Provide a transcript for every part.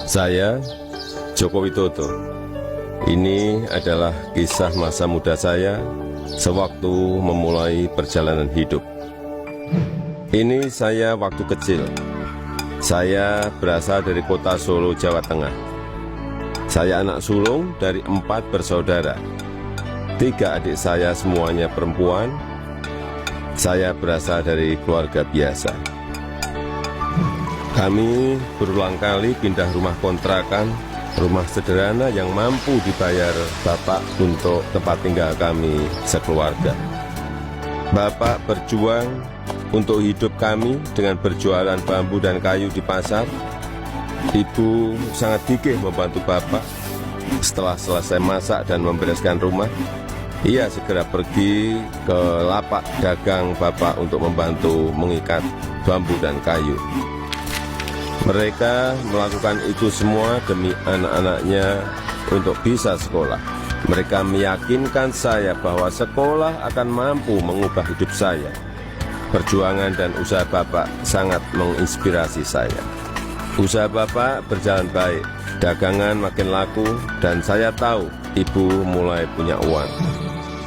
Saya, Joko Widodo. Ini adalah kisah masa muda saya sewaktu memulai perjalanan hidup. Ini saya waktu kecil. Saya berasal dari kota Solo, Jawa Tengah. Saya anak sulung dari 4 bersaudara. 3 adik saya semuanya perempuan. Saya berasal dari keluarga biasa. Kami berulang kali pindah rumah kontrakan, rumah sederhana yang mampu dibayar Bapak untuk tempat tinggal kami sekeluarga. Bapak berjuang untuk hidup kami dengan berjualan bambu dan kayu di pasar. Ibu sangat gigih membantu Bapak. Setelah selesai masak dan membereskan rumah, ia segera pergi ke lapak dagang Bapak untuk membantu mengikat bambu dan kayu. Mereka melakukan itu semua demi anak-anaknya untuk bisa sekolah. Mereka meyakinkan saya bahwa sekolah akan mampu mengubah hidup saya. Perjuangan dan usaha Bapak sangat menginspirasi saya. Usaha Bapak berjalan baik, dagangan makin laku, dan saya tahu Ibu mulai punya uang.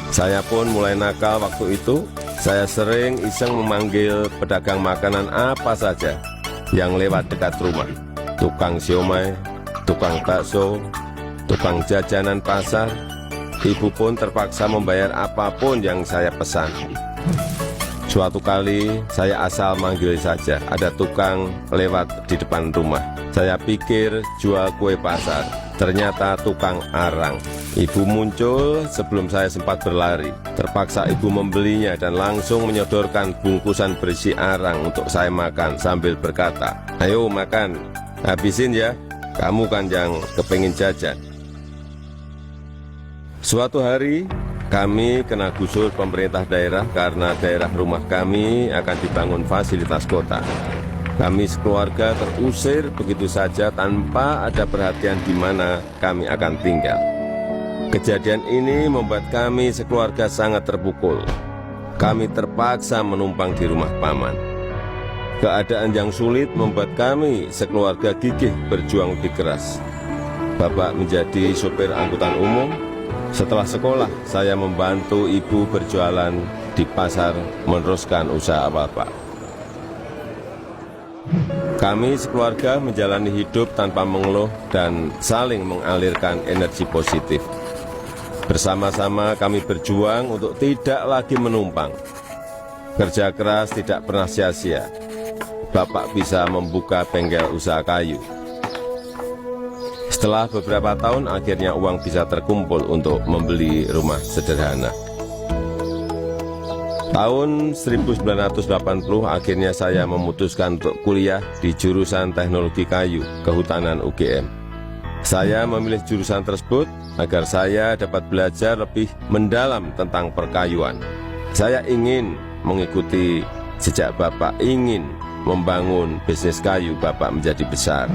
Saya pun mulai nakal waktu itu. Saya sering iseng memanggil pedagang makanan apa saja yang lewat dekat rumah. Tukang siomay, tukang bakso, tukang jajanan pasar. Ibu pun terpaksa membayar apapun yang saya pesan. Suatu kali saya asal manggil saja, ada tukang lewat di depan rumah. Saya pikir jual kue pasar, ternyata tukang arang. Ibu muncul sebelum saya sempat berlari. Terpaksa ibu membelinya dan langsung menyodorkan bungkusan berisi arang untuk saya makan sambil berkata, "Ayo makan, habisin ya, kamu kan yang kepingin jajan." Suatu hari kami kena gusur pemerintah daerah karena daerah rumah kami akan dibangun fasilitas kota. Kami sekeluarga terusir begitu saja tanpa ada perhatian di mana kami akan tinggal. Kejadian ini membuat kami sekeluarga sangat terpukul. Kami terpaksa menumpang di rumah paman. Keadaan yang sulit membuat kami sekeluarga gigih berjuang lebih keras. Bapak menjadi sopir angkutan umum. Setelah sekolah, saya membantu ibu berjualan di pasar meneruskan usaha Bapak. Kami sekeluarga menjalani hidup tanpa mengeluh dan saling mengalirkan energi positif. Bersama-sama kami berjuang untuk tidak lagi menumpang. Kerja keras tidak pernah sia-sia. Bapak bisa membuka bengkel usaha kayu. Setelah beberapa tahun, akhirnya uang bisa terkumpul untuk membeli rumah sederhana. Tahun 1980, akhirnya saya memutuskan untuk kuliah di jurusan Teknologi Kayu, Kehutanan UGM. Saya memilih jurusan tersebut agar saya dapat belajar lebih mendalam tentang perkayuan. Saya ingin mengikuti jejak Bapak, ingin membangun bisnis kayu Bapak menjadi besar.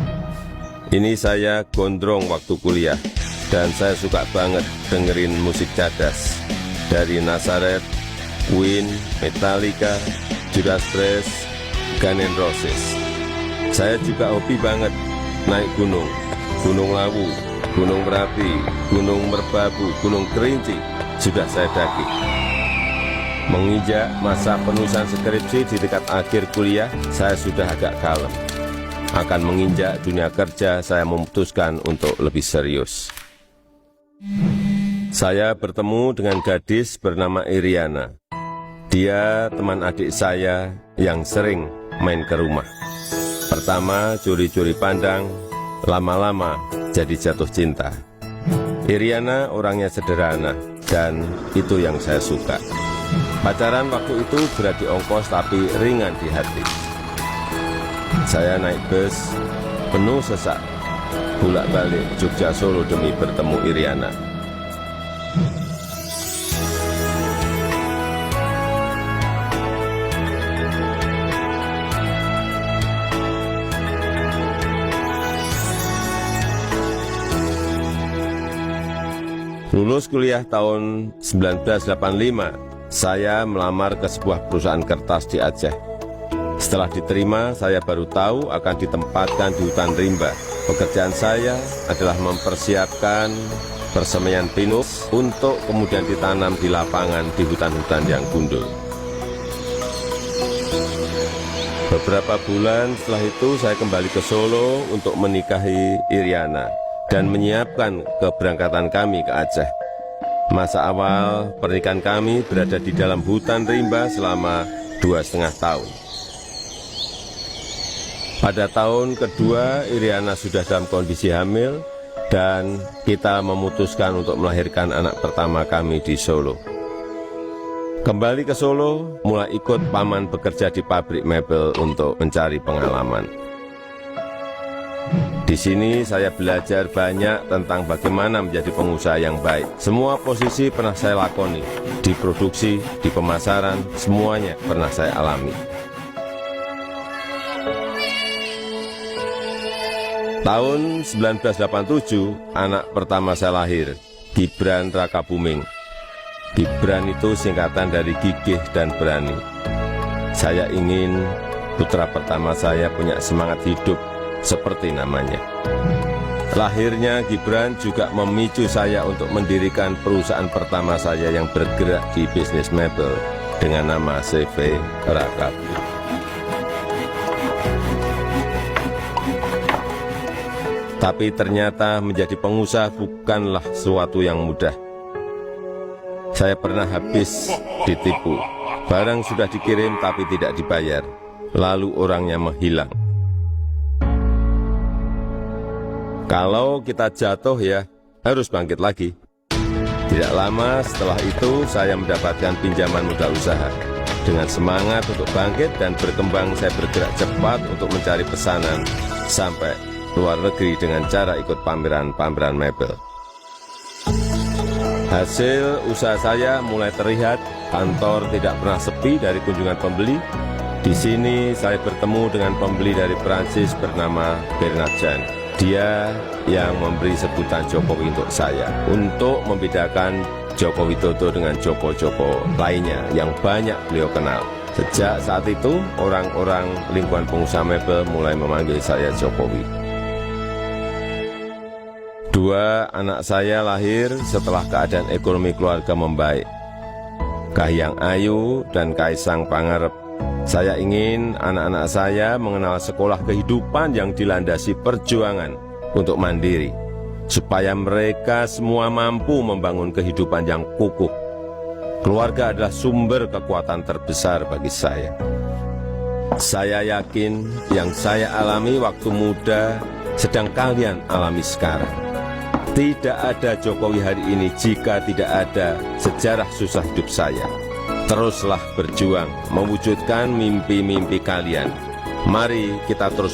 Ini saya gondrong waktu kuliah, dan saya suka banget dengerin musik cadas dari Nazareth, Queen, Metallica, Judas Priest, Guns N' Roses. Saya juga hobi banget naik gunung, Gunung Lawu, Gunung Merapi, Gunung Merbabu, Gunung Kerinci, sudah saya daki. Menginjak masa penulisan skripsi di dekat akhir kuliah, saya sudah agak kalem. Akan menginjak dunia kerja, saya memutuskan untuk lebih serius. Saya bertemu dengan gadis bernama Iriana. Dia teman adik saya yang sering main ke rumah. Pertama curi-curi pandang, lama-lama jadi jatuh cinta. Iriana orangnya sederhana, dan itu yang saya suka. Pacaran waktu itu berat di ongkos tapi ringan di hati. Saya naik bus penuh sesak, bolak-balik Jogja Solo demi bertemu Iriana. Lulus kuliah tahun 1985, saya melamar ke sebuah perusahaan kertas di Aceh. Setelah diterima, saya baru tahu akan ditempatkan di hutan rimba Pekerjaan saya adalah mempersiapkan persemaian pinus untuk kemudian ditanam di lapangan di hutan-hutan yang gundul. Beberapa bulan setelah itu saya kembali ke Solo untuk menikahi Iriana dan menyiapkan keberangkatan kami ke Aceh. Masa awal pernikahan kami berada di dalam hutan rimba selama 2,5 tahun. Pada tahun kedua, Iriana sudah dalam kondisi hamil dan kita memutuskan untuk melahirkan anak pertama kami di Solo. Kembali ke Solo, mulai ikut paman bekerja di pabrik mebel untuk mencari pengalaman. Di sini saya belajar banyak tentang bagaimana menjadi pengusaha yang baik. Semua posisi pernah saya lakoni, di produksi, di pemasaran, semuanya pernah saya alami. Tahun 1987, anak pertama saya lahir, Gibran Rakabuming. Gibran itu singkatan dari gigih dan berani. Saya ingin putra pertama saya punya semangat hidup, seperti namanya. Lahirnya Gibran juga memicu saya untuk mendirikan perusahaan pertama saya yang bergerak di bisnis mebel dengan nama CV Rakab. Tapi ternyata menjadi pengusaha bukanlah sesuatu yang mudah. Saya pernah habis ditipu. Barang sudah dikirim tapi tidak dibayar. Lalu orangnya menghilang. Kalau kita jatuh ya harus bangkit lagi. Tidak lama setelah itu saya mendapatkan pinjaman modal usaha. Dengan semangat untuk bangkit dan berkembang, saya bergerak cepat untuk mencari pesanan sampai luar negeri dengan cara ikut pameran-pameran mebel. Hasil usaha saya mulai terlihat, kantor tidak pernah sepi dari kunjungan pembeli. Di sini saya bertemu dengan pembeli dari Prancis bernama Bernard Jan. Dia yang memberi sebutan Jokowi untuk saya, untuk membedakan Joko Widodo dengan Joko-Joko lainnya yang banyak beliau kenal. Sejak saat itu, orang-orang lingkungan pengusaha mebel mulai memanggil saya Jokowi. 2 anak saya lahir setelah keadaan ekonomi keluarga membaik. Kahiyang Ayu dan Kaisang Pangarep. Saya ingin anak-anak saya mengenal sekolah kehidupan yang dilandasi perjuangan untuk mandiri, supaya mereka semua mampu membangun kehidupan yang kukuh. Keluarga adalah sumber kekuatan terbesar bagi saya. Saya yakin yang saya alami waktu muda sedang kalian alami sekarang. Tidak ada Jokowi hari ini jika tidak ada sejarah susah hidup saya. Teruslah berjuang mewujudkan mimpi-mimpi kalian. Mari kita terus